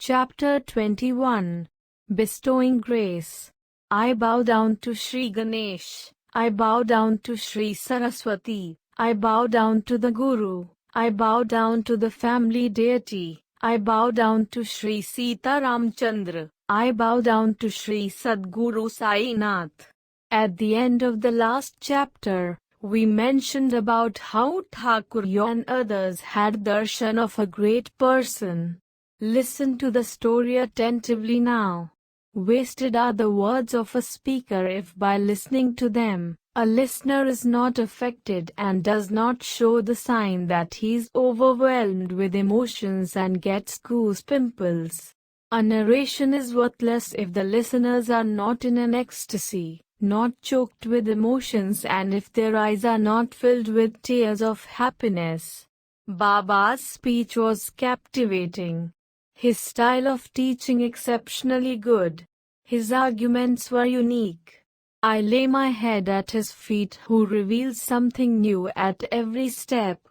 Chapter 21. Bestowing Grace. I bow down to Sri Ganesh. I bow down to Sri Saraswati. I bow down to the Guru. I bow down to the family deity. I bow down to Sri Sita Ramchandra. I bow down to Sri Sadguru Sai Nath. At the end of the last chapter, we mentioned about how Thakur and others had darshan of a great person. Listen to the story attentively now. Wasted are the words of a speaker if by listening to them, a listener is not affected and does not show the sign that he is overwhelmed with emotions and gets goose pimples. A narration is worthless if the listeners are not in an ecstasy, not choked with emotions, and if their eyes are not filled with tears of happiness. Baba's speech was captivating. His style of teaching exceptionally good. His arguments were unique. I lay my head at his feet, who reveals something new at every step.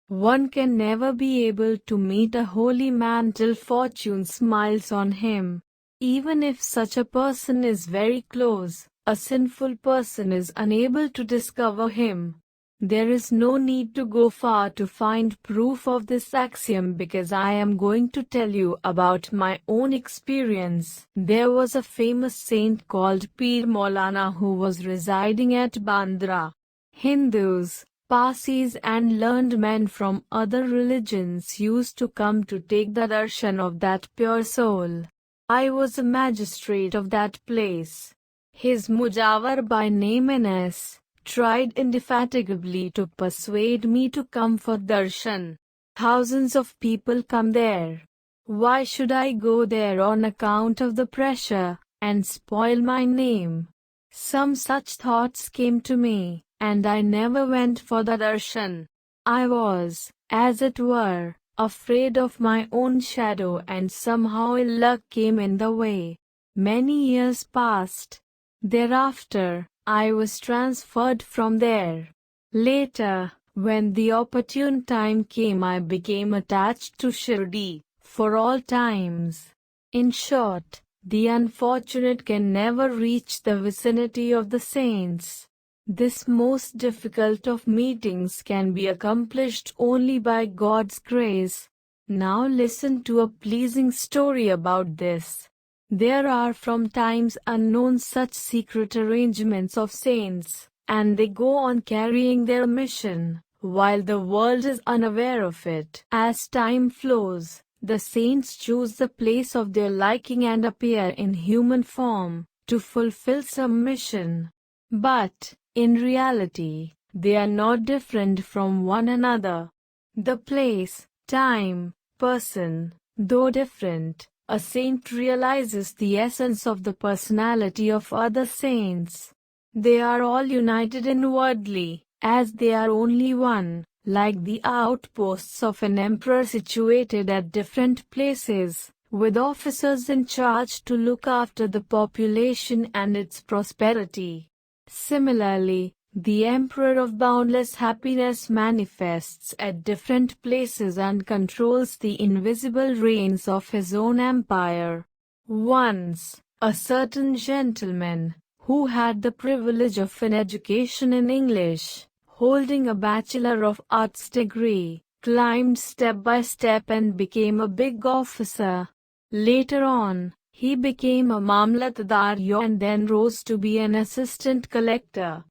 One can never be able to meet a holy man till fortune smiles on him. Even if such a person is very close, a sinful person is unable to discover him. There is no need to go far to find proof of this axiom, because I am going to tell you about my own experience. There was a famous saint called Pir Maulana who was residing at Bandra. Hindus, Parsis and learned men from other religions used to come to take the darshan of that pure soul. I was a magistrate of that place. His Mujawar by name N.S. tried indefatigably to persuade me to come for darshan. Thousands of people come there. Why should I go there on account of the pressure, and spoil my name? Some such thoughts came to me, and I never went for the darshan. I was, as it were, afraid of my own shadow, and somehow ill luck came in the way. Many years passed. Thereafter, I was transferred from there. Later, when the opportune time came, I became attached to Shirdi, for all times. In short, the unfortunate can never reach the vicinity of the saints. This most difficult of meetings can be accomplished only by God's grace. Now listen to a pleasing story about this. There are from times unknown such secret arrangements of saints, and they go on carrying their mission, while the world is unaware of it. As time flows, the saints choose the place of their liking and appear in human form, to fulfill some mission. But, in reality, they are not different from one another. The place, time, person, though different, a saint realizes the essence of the personality of other saints. They are all united inwardly, as they are only one, like the outposts of an emperor situated at different places, with officers in charge to look after the population and its prosperity. Similarly, the Emperor of boundless happiness manifests at different places and controls the invisible reins of his own empire. Once, a certain gentleman, who had the privilege of an education in English, holding a Bachelor of Arts degree, climbed step by step and became a big officer. Later on, he became a Mamlatdar and then rose to be an assistant collector.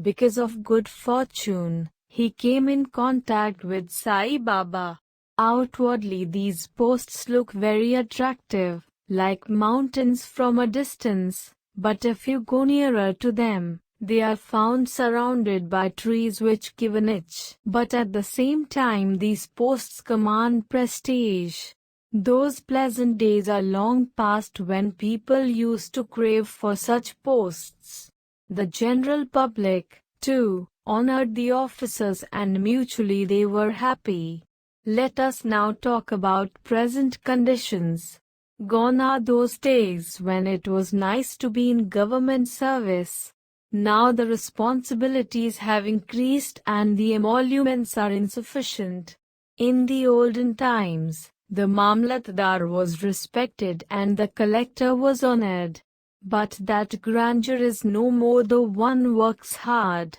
Because of good fortune, he came in contact with Sai Baba. Outwardly, these posts look very attractive, like mountains from a distance, but if you go nearer to them, they are found surrounded by trees which give an itch. But at the same time, these posts command prestige. Those pleasant days are long past when people used to crave for such posts. The general public, too, honored the officers and mutually they were happy. Let us now talk about present conditions. Gone are those days when it was nice to be in government service. Now the responsibilities have increased and the emoluments are insufficient. In the olden times, The Mamlatdar was respected and the collector was honored. But that grandeur is no more though one works hard.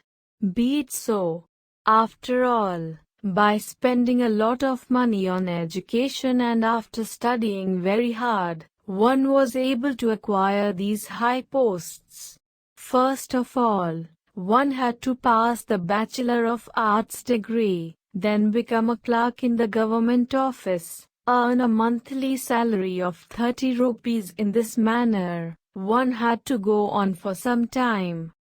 Be it so. After all, by spending a lot of money on education and after studying very hard, one was able to acquire these high posts. First of all, one had to pass the Bachelor of Arts degree, then become a clerk in the government office, earn a monthly salary of 30 rupees. In this manner, one had to go on for some time.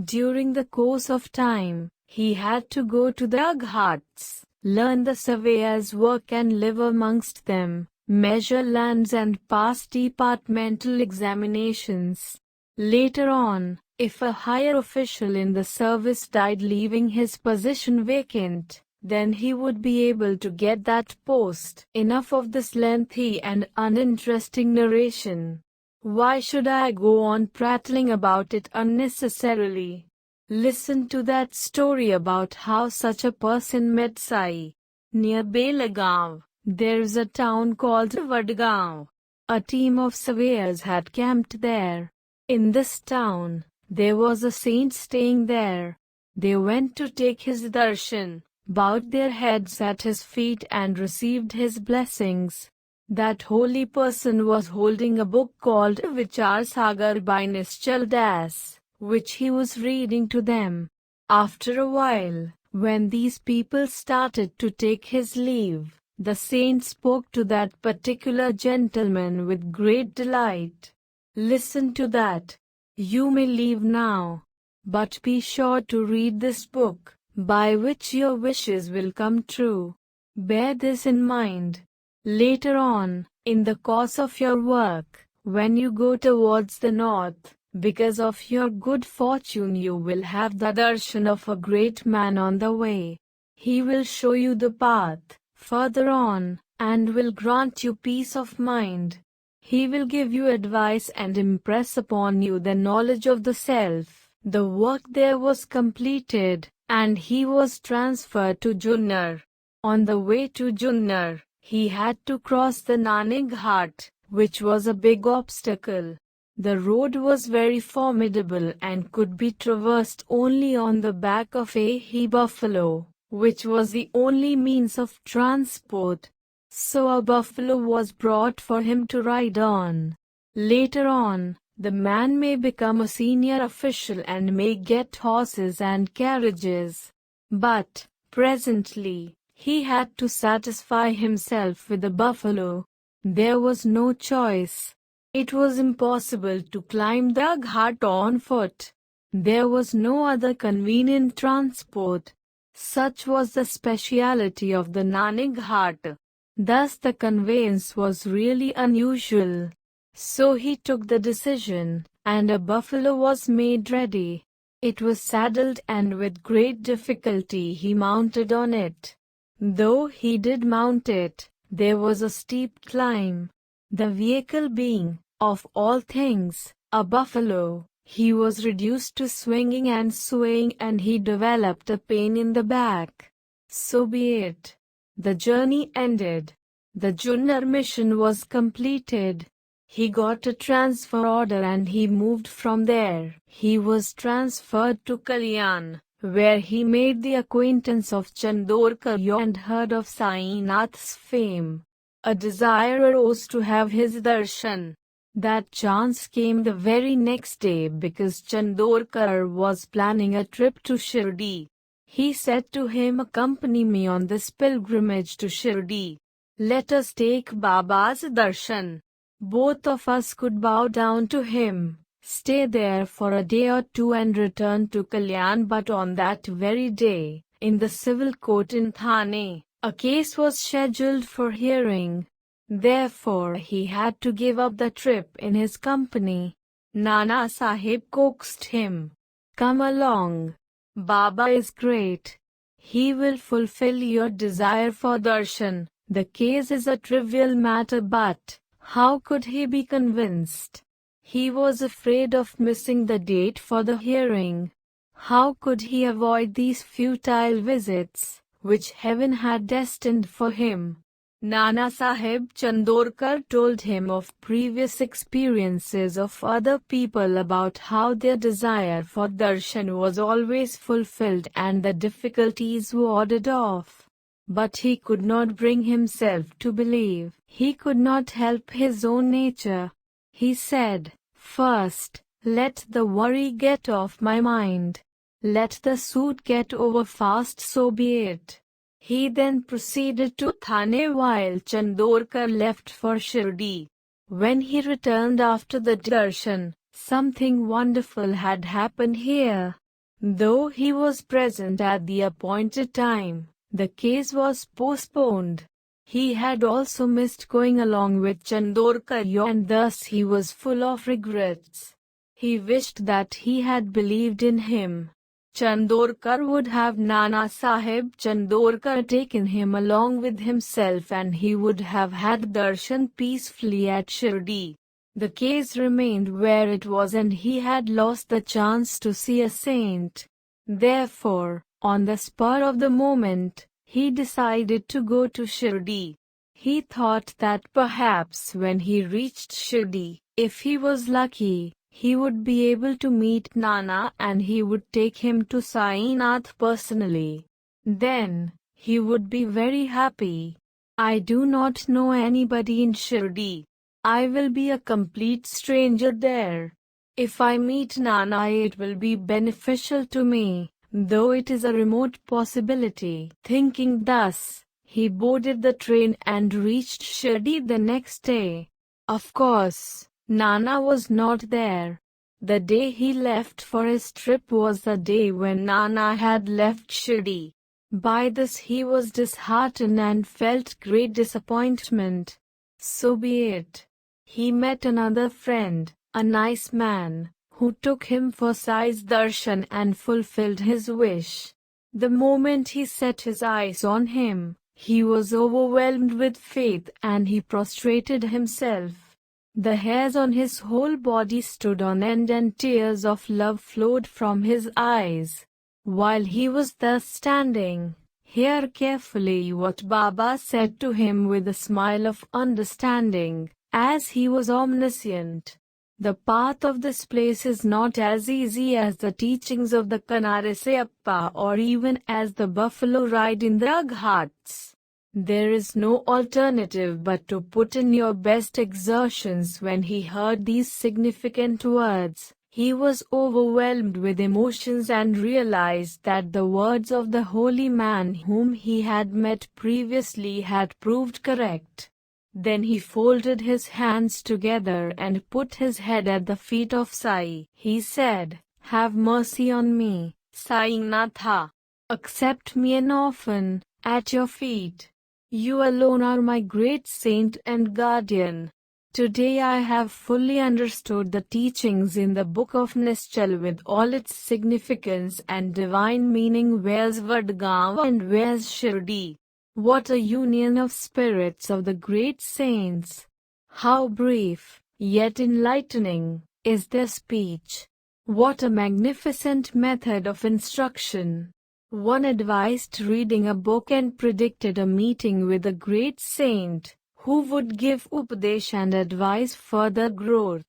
During the course of time, he had to go to the ghats, learn the surveyor's work and live amongst them, measure lands and pass departmental examinations. Later on, if a higher official in the service died leaving his position vacant, then he would be able to get that post. Enough of this lengthy and uninteresting narration. Why should I go on prattling about it unnecessarily? Listen to that story about how such a person met Sai. Near Belagaon, there is a town called Vadgaon. A team of surveyors had camped there. In this town, there was a saint staying there. They went to take his darshan, bowed their heads at his feet and received his blessings. That holy person was holding a book called Vichar Sagar by Nischal Das, which he was reading to them. After a while, when these people started to take his leave, the saint spoke to that particular gentleman with great delight. Listen to that. You may leave now, but be sure to read this book, by which your wishes will come true. Bear this in mind. Later on, in the course of your work, when you go towards the north, because of your good fortune you will have the darshan of a great man on the way. He will show you the path, further on, and will grant you peace of mind. He will give you advice and impress upon you the knowledge of the self. The work there was completed, and he was transferred to Junnar. On the way to Junnar, he had to cross the Nanik Ghat, which was a big obstacle. The road was very formidable and could be traversed only on the back of a he-buffalo, which was the only means of transport. So a buffalo was brought for him to ride on. Later on, the man may become a senior official and may get horses and carriages. But, presently, he had to satisfy himself with the buffalo. There was no choice. It was impossible to climb the ghat on foot. There was no other convenient transport. Such was the speciality of the Nanik Ghat. Thus the conveyance was really unusual. So he took the decision, and a buffalo was made ready. It was saddled and with great difficulty he mounted on it. Though he did mount it, there was a steep climb. The vehicle being, of all things, a buffalo, he was reduced to swinging and swaying and he developed a pain in the back. So be it. The journey ended. The Junnar mission was completed. He got a transfer order and he moved from there. He was transferred to Kalyan, where he made the acquaintance of Chandorkar and heard of Sainath's fame. A desire arose to have his darshan. That chance came the very next day because Chandorkar was planning a trip to Shirdi. He said to him, "Accompany me on this pilgrimage to Shirdi. Let us take Baba's darshan." Both of us could bow down to him, stay there for a day or two and return to Kalyan. But on that very day, in the civil court in Thane, a case was scheduled for hearing. Therefore he had to give up the trip in his company. Nana Sahib coaxed him. "Come along. Baba is great. He will fulfill your desire for darshan." The case is a trivial matter, but how could he be convinced? He was afraid of missing the date for the hearing. How could he avoid these futile visits, which heaven had destined for him? Nana Sahib Chandorkar told him of previous experiences of other people about how their desire for darshan was always fulfilled and the difficulties warded off. But he could not bring himself to believe. He could not help his own nature. He said, "First, let the worry get off my mind. Let the suit get over fast, so be it." He then proceeded to Thane while Chandorkar left for Shirdi. When he returned after the darshan, something wonderful had happened here. Though he was present at the appointed time, the case was postponed. He had also missed going along with Chandorkar and thus he was full of regrets. He wished that he had believed in him. Chandorkar would have Nana Sahib Chandorkar taken him along with himself and he would have had darshan peacefully at Shirdi. The case remained where it was and he had lost the chance to see a saint. Therefore, on the spur of the moment, he decided to go to Shirdi. He thought that perhaps when he reached Shirdi, if he was lucky, he would be able to meet Nana and he would take him to Sainath personally. Then, he would be very happy. "I do not know anybody in Shirdi. I will be a complete stranger there. If I meet Nana, it will be beneficial to me, though it is a remote possibility." Thinking thus, he boarded the train and reached Shirdi the next day. Of course, Nana was not there. The day he left for his trip was the day when Nana had left Shirdi. By this he was disheartened and felt great disappointment. So be it. He met another friend, a nice man, who took him for Sai's darshan and fulfilled his wish. The moment he set his eyes on him, he was overwhelmed with faith and he prostrated himself. The hairs on his whole body stood on end and tears of love flowed from his eyes. While he was thus standing, hear carefully what Baba said to him with a smile of understanding, as he was omniscient. The path of this place is not as easy as the teachings of the Kanarasayappa or even as the buffalo ride in the Ghats. There is no alternative but to put in your best exertions. When he heard these significant words, he was overwhelmed with emotions and realized that the words of the holy man whom he had met previously had proved correct. Then he folded his hands together and put his head at the feet of Sai. He said, "Have mercy on me, Sainatha. Accept me an orphan, at your feet. You alone are my great saint and guardian. Today I have fully understood the teachings in the book of Nischal with all its significance and divine meaning. Where's Vadgaon and where's Shirdi? What a union of spirits of the great saints! How brief, yet enlightening, is their speech! What a magnificent method of instruction! One advised reading a book and predicted a meeting with a great saint, who would give upadesh and advise further growth.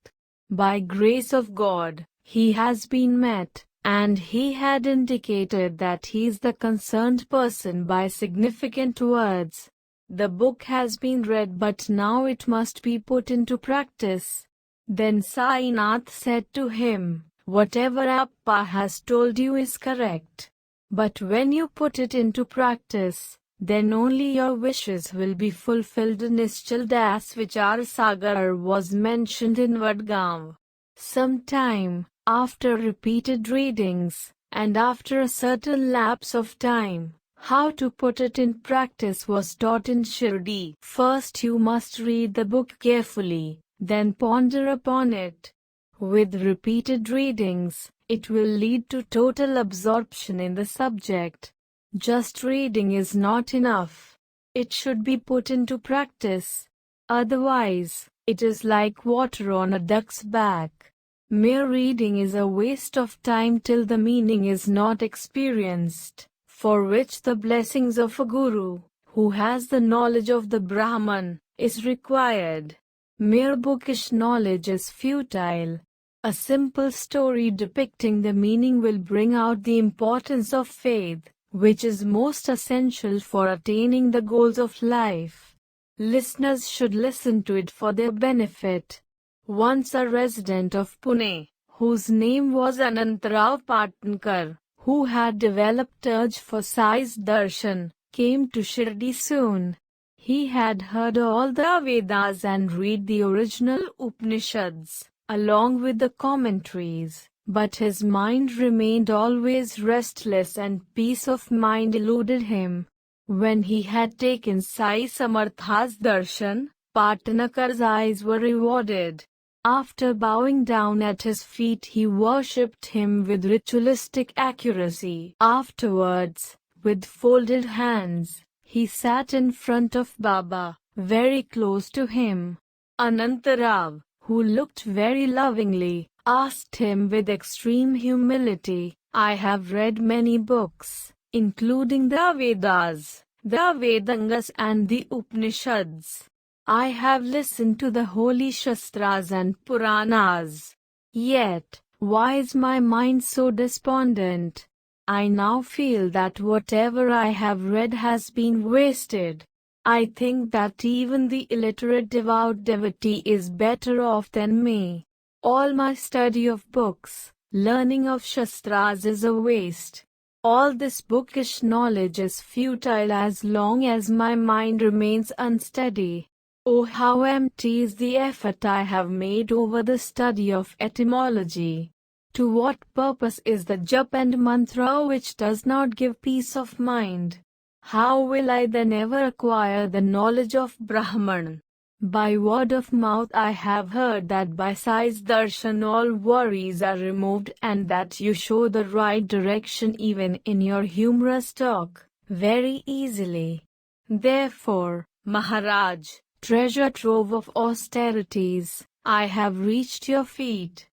By grace of God, he has been met, and he had indicated that he is the concerned person by significant words. The book has been read but now it must be put into practice." Then Sainath said to him, "Whatever Appa has told you is correct. But when you put it into practice, then only your wishes will be fulfilled." Nischal Das Vichar Sagar was mentioned in Vadgaon. Sometime after repeated readings, and after a certain lapse of time, how to put it in practice was taught in Shirdi. First you must read the book carefully, then ponder upon it. With repeated readings, it will lead to total absorption in the subject. Just reading is not enough. It should be put into practice. Otherwise, it is like water on a duck's back. Mere reading is a waste of time till the meaning is not experienced, for which the blessings of a guru, who has the knowledge of the Brahman, is required. Mere bookish knowledge is futile. A simple story depicting the meaning will bring out the importance of faith, which is most essential for attaining the goals of life. Listeners should listen to it for their benefit. Once a resident of Pune, whose name was Anantarao Patankar, who had developed urge for Sai's darshan, came to Shirdi soon. He had heard all the Vedas and read the original Upanishads, along with the commentaries, but his mind remained always restless and peace of mind eluded him. When he had taken Sai Samartha's darshan, Patanakar's eyes were rewarded. After bowing down at his feet, he worshipped him with ritualistic accuracy. Afterwards, with folded hands, he sat in front of Baba, very close to him. Anantarao, who looked very lovingly, asked him with extreme humility, "I have read many books, including the Vedas, the Vedangas and the Upanishads. I have listened to the holy Shastras and Puranas. Yet, why is my mind so despondent? I now feel that whatever I have read has been wasted. I think that even the illiterate devout devotee is better off than me. All my study of books, learning of Shastras is a waste. All this bookish knowledge is futile as long as my mind remains unsteady. Oh, how empty is the effort I have made over the study of etymology. To what purpose is the jap and mantra which does not give peace of mind? How will I then ever acquire the knowledge of Brahman? By word of mouth I have heard that by Sai's darshan all worries are removed and that you show the right direction even in your humorous talk, very easily. Therefore, Maharaj, treasure trove of austerities, I have reached your feet.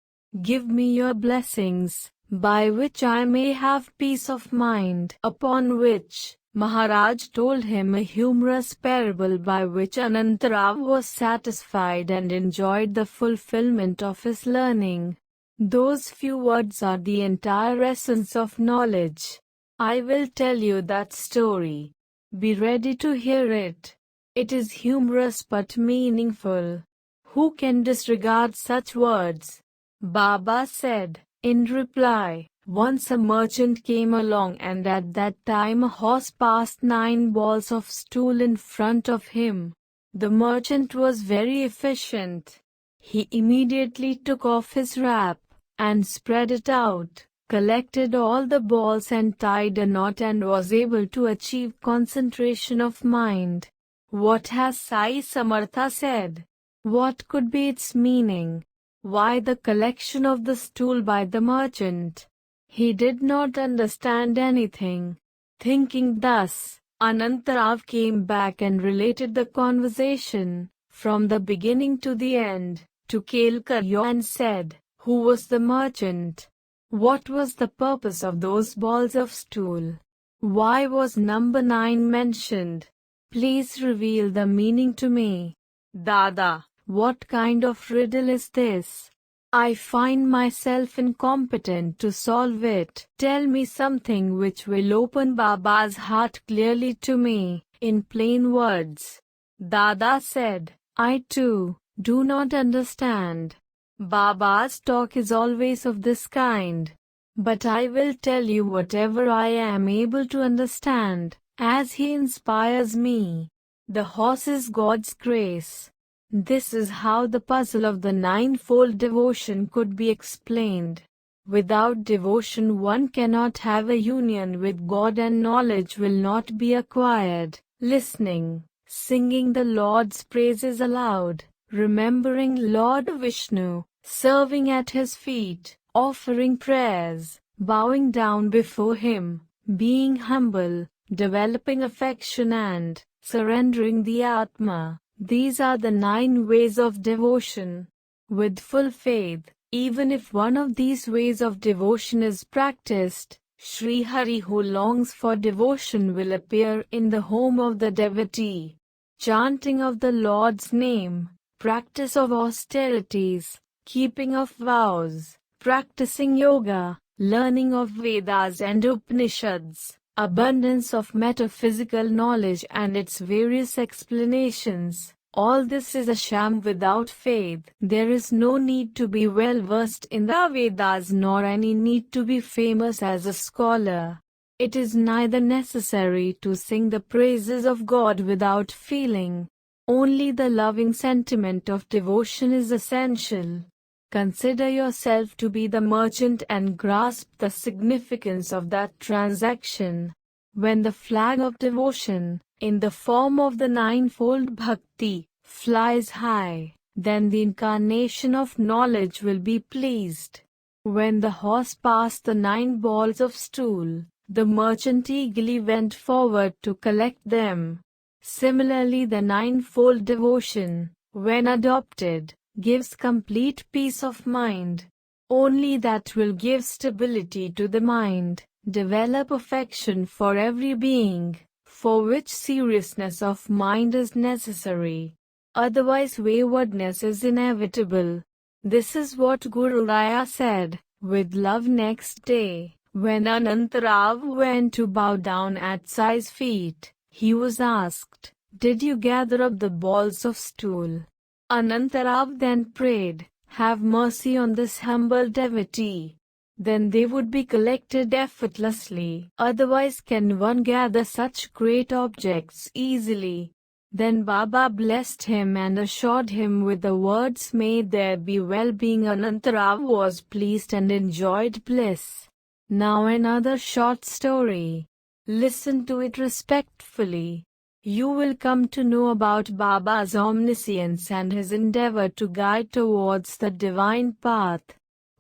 Give me your blessings, by which I may have peace of mind." Upon which, Maharaj told him a humorous parable by which Anantarao was satisfied and enjoyed the fulfillment of his learning. Those few words are the entire essence of knowledge. I will tell you that story. Be ready to hear it. It is humorous but meaningful. Who can disregard such words? Baba said, in reply, once a merchant came along and at that time a horse passed 9 balls of stool in front of him. The merchant was very efficient. He immediately took off his wrap and spread it out, collected all the balls and tied a knot and was able to achieve concentration of mind. What has Sai Samartha said? What could be its meaning? Why the collection of the stool by the merchant? He did not understand anything. Thinking thus, Anantarao came back and related the conversation, from the beginning to the end, to Kelkarya and said, "Who was the merchant? What was the purpose of those balls of stool? Why was number 9 mentioned? Please reveal the meaning to me. Dada, what kind of riddle is this? I find myself incompetent to solve it. Tell me something which will open Baba's heart clearly to me, in plain words." Dada said, "I too do not understand. Baba's talk is always of this kind. But I will tell you whatever I am able to understand, as he inspires me. The horse is God's grace." This is how the puzzle of the ninefold devotion could be explained. Without devotion one cannot have a union with God and knowledge will not be acquired. Listening, singing the Lord's praises aloud, remembering Lord Vishnu, serving at his feet, offering prayers, bowing down before him, being humble, developing affection and surrendering the Atma. These are the 9 ways of devotion. With full faith, even if one of these ways of devotion is practiced, Sri Hari who longs for devotion will appear in the home of the devotee. Chanting of the Lord's name, practice of austerities, keeping of vows, practicing yoga, learning of Vedas and Upanishads, abundance of metaphysical knowledge and its various explanations. All this is a sham without faith. There is no need to be well versed in the Vedas nor any need to be famous as a scholar. It is neither necessary to sing the praises of God without feeling. Only the loving sentiment of devotion is essential. Consider yourself to be the merchant and grasp the significance of that transaction. When the flag of devotion, in the form of the ninefold bhakti, flies high, then the incarnation of knowledge will be pleased. When the horse passed the 9 balls of stool, the merchant eagerly went forward to collect them. Similarly, the ninefold devotion, when adopted, gives complete peace of mind. Only that will give stability to the mind, develop affection for every being, for which seriousness of mind is necessary. Otherwise waywardness is inevitable. This is what Guru Raya said, with love next day, when Anantarav went to bow down at Sai's feet. He was asked, "Did you gather up the balls of stool?" Anantarav then prayed, "Have mercy on this humble devotee." Then they would be collected effortlessly. Otherwise can one gather such great objects easily? Then Baba blessed him and assured him with the words, "May there be well-being." Anantarav was pleased and enjoyed bliss. Now another short story. Listen to it respectfully. You will come to know about Baba's omniscience and his endeavor to guide towards the divine path.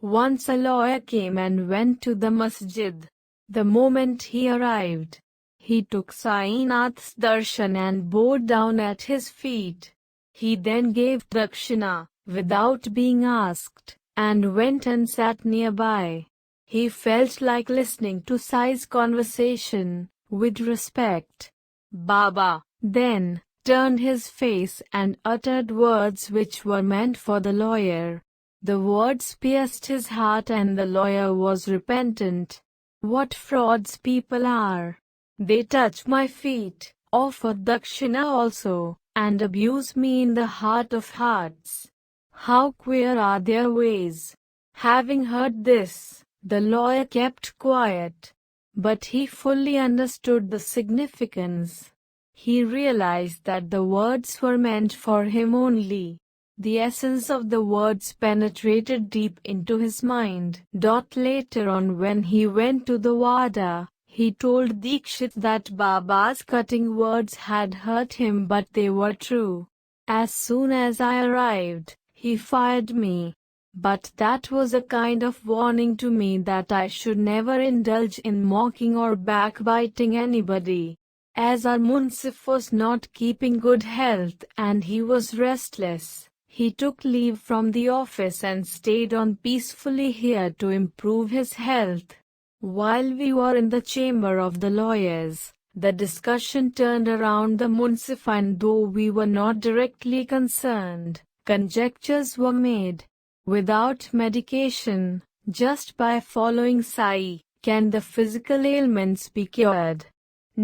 Once a lawyer came and went to the masjid. The moment he arrived, he took Sainath's darshan and bowed down at his feet. He then gave dakshina, without being asked, and went and sat nearby. He felt like listening to Sai's conversation, with respect. Baba then turned his face and uttered words which were meant for the lawyer. The words pierced his heart and the lawyer was repentant. What frauds people are! They touch my feet, offer dakshina also, and abuse me in the heart of hearts. How queer are their ways! Having heard this, the lawyer kept quiet. But he fully understood the significance. He realized that the words were meant for him only. The essence of the words penetrated deep into his mind. Later on, when he went to the Wada, he told Dikshit that Baba's cutting words had hurt him, but they were true. As soon as I arrived, he fired me. But that was a kind of warning to me that I should never indulge in mocking or backbiting anybody. As our Munsif was not keeping good health and he was restless, he took leave from the office and stayed on peacefully here to improve his health. While we were in the chamber of the lawyers, the discussion turned around the Munsif, and though we were not directly concerned, conjectures were made. Without medication, just by following Sai, can the physical ailments be cured?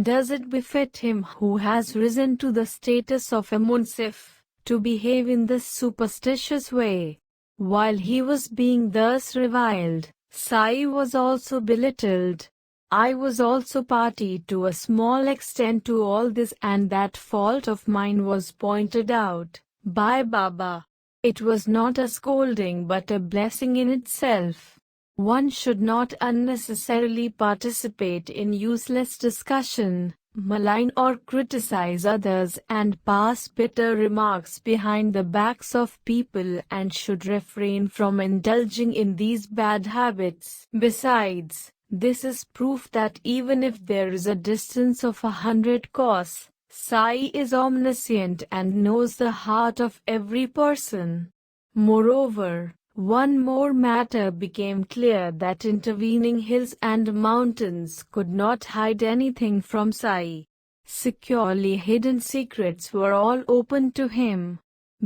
Does it befit him who has risen to the status of a Munsif to behave in this superstitious way? While he was being thus reviled, Sai was also belittled. I was also party to a small extent to all this, and that fault of mine was pointed out by Baba. It was not a scolding but a blessing in itself. One should not unnecessarily participate in useless discussion, malign or criticize others, and pass bitter remarks behind the backs of people, and should refrain from indulging in these bad habits. Besides, this is proof that even if there is a distance of 100 kos, Sai is omniscient and knows the heart of every person. Moreover, One more matter became clear, that intervening hills and mountains could not hide anything from Sai. Securely hidden secrets were all open to him.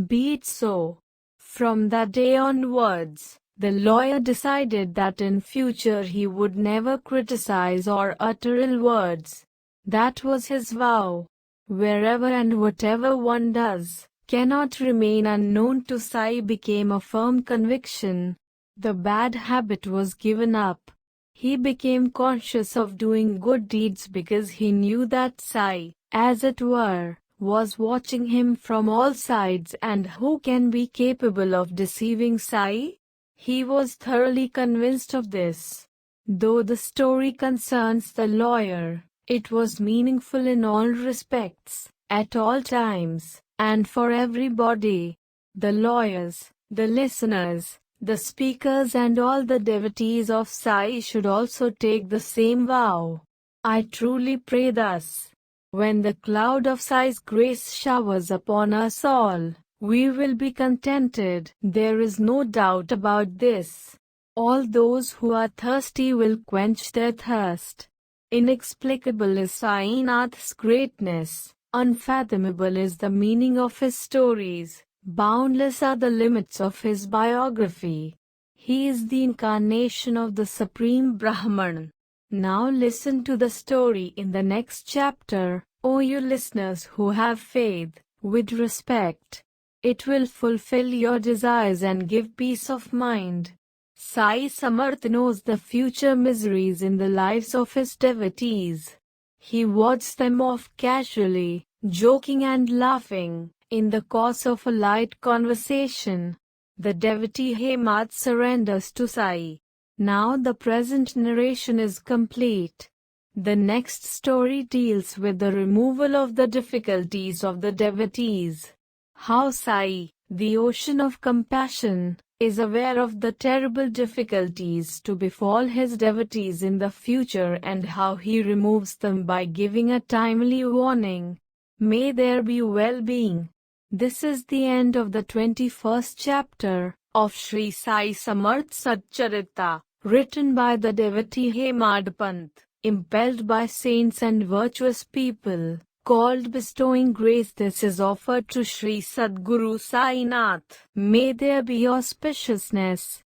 Be it so. From that day onwards, the lawyer decided that in future he would never criticize or utter ill words. That was his vow. Wherever and whatever one does cannot remain unknown to Sai became a firm conviction. The bad habit was given up. He became conscious of doing good deeds because he knew that Sai, as it were, was watching him from all sides, and who can be capable of deceiving Sai? He was thoroughly convinced of this. Though the story concerns the lawyer, it was meaningful in all respects, at all times, and for everybody. The lawyers, the listeners, the speakers and all the devotees of Sai should also take the same vow. I truly pray thus. When the cloud of Sai's grace showers upon us all, we will be contented. There is no doubt about this. All those who are thirsty will quench their thirst. Inexplicable is Sai Nath's greatness. Unfathomable is the meaning of his stories. Boundless are the limits of his biography. He is the incarnation of the Supreme Brahman. Now listen to the story in the next chapter, O you listeners who have faith, with respect. It will fulfill your desires and give peace of mind. Sai Samarth knows the future miseries in the lives of his devotees. He wards them off casually, joking and laughing, in the course of a light conversation. The devotee Hemad surrenders to Sai. Now the present narration is complete. The next story deals with the removal of the difficulties of the devotees. How Sai, the ocean of compassion, is aware of the terrible difficulties to befall his devotees in the future and how he removes them by giving a timely warning. May there be well-being. This is the end of the 21st chapter of Sri Sai Samarth Satcharitra, written by the devotee Hemad Pant, impelled by saints and virtuous people, called bestowing grace. This is offered to Sri Sadguru Sai Nath. May there be auspiciousness.